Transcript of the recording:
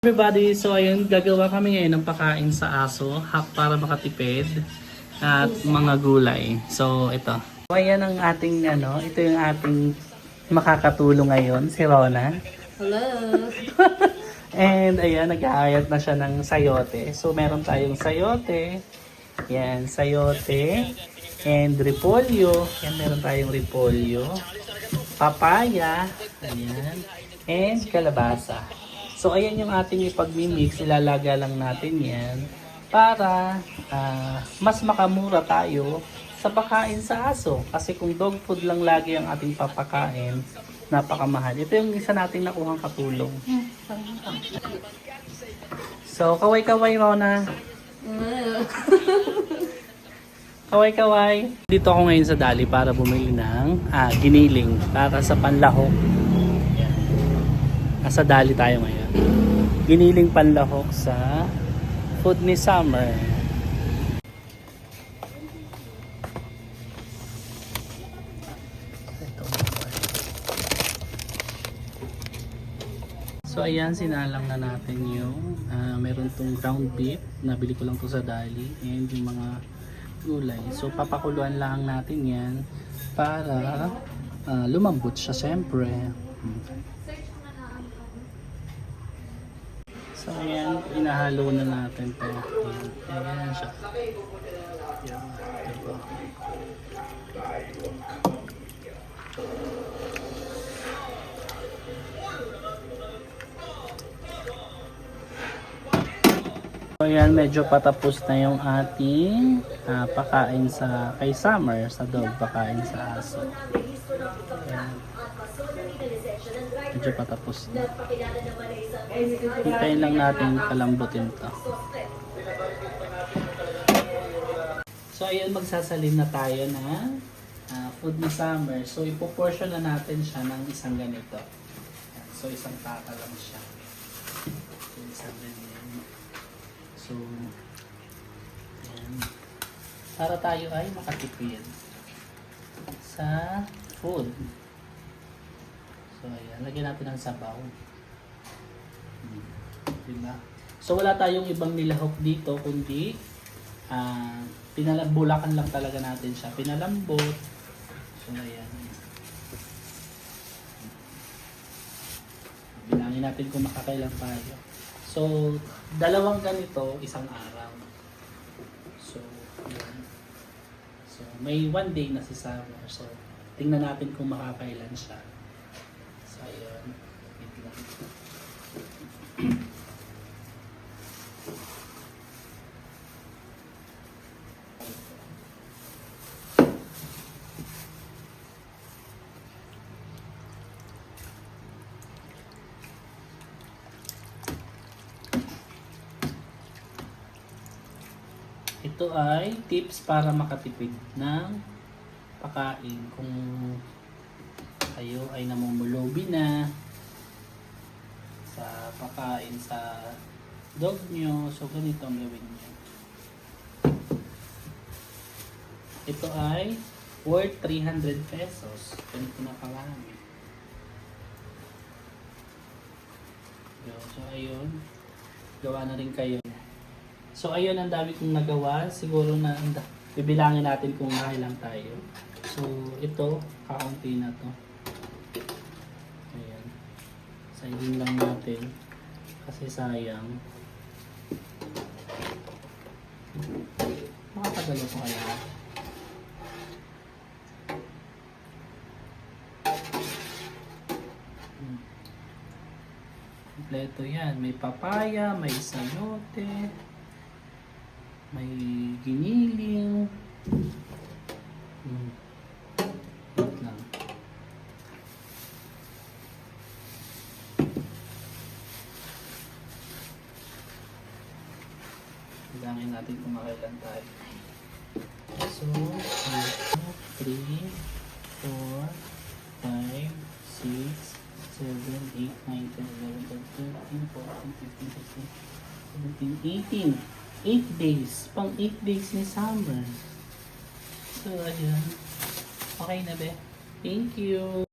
Everybody, so ayun, gagawa kami ngayon ng pakain sa aso para makatipid at mga gulay. So ito. So ayan ang ating ito yung ating makakatulong ngayon, si Rona. Hello! And ayan, nag-aayat na siya ng sayote. So meron tayong sayote. Yan, sayote. And repolyo. Yan, meron tayong repolyo. Papaya. Ayan. And kalabasa. So ayan yung ating ipag-mix, ilalaga lang natin yan para mas makamura tayo sa pagkain sa aso. Kasi kung dog food lang lagi ang ating papakain, napakamahal. Ito yung isa nating nakuhang katulong. So kaway-kaway Rona. Kaway-kaway. Dito ako ngayon sa Dali para bumili ng giniling para sa panlahok. Nasa Dali tayo ngayon. Giniling panlahok sa Food ni Summer. So ayan, sinalang na natin yung meron tong ground beef. Nabili ko lang to sa Dali. And yung mga gulay. So papakuluan lang natin yan para lumambot siya syempre. So ayan, inahalo na natin ito. Ayan siya. Ayan, diba? So ayan, medyo patapos na yung ating pakain sa kay Summer, sa dog, pakain sa aso. Ayan. Medyo patapos na. Hintayin lang natin kalambutin to. So ayun, magsasalim na tayo ng Food ni Summer. So ipoportion na natin siya ng isang ganito. So isang taka lang siya. So isang ganyan. So ayan. Para tayo ay makatipid sa food. So ayan, lagyan natin ng sabaw. Diba? So wala tayong ibang nilahok dito kundi pinalambulakan lang talaga natin siya. Pinalambot. So ayan. Bilangin natin kung makakailang tayo. So dalawang ganito isang araw. So ayan. So may one day na si Summer. So tingnan natin kung makakailan siya. So ayan. Wait lang. Ito ay tips para makatipid ng pagkain. Kung kayo ay namumulobi na sa pagkain sa dog nyo, so ganito ang gawin nyo. Ito ay worth 300 pesos. Ganito na karami. So ayun, gawa na rin kayo. So ayun, ang dami kong nagawa. Siguro na bibilangin natin kung lang tayo. So ito, kakaunti na to. Ayan. Sayang lang natin. Kasi sayang. Makakagalo ko kaya. Kompleto yan. May papaya, may sayote, may giniling. Wait lang. Bilangin natin kung makailan tayo. So, 3, 4, 5, 6, 7, 8, 9, 10, 11, 12, 13, 14, 15, 16, 17, 18. 8 days. Pang 8 days ni Summer. So, ayan. Okay na be. Thank you.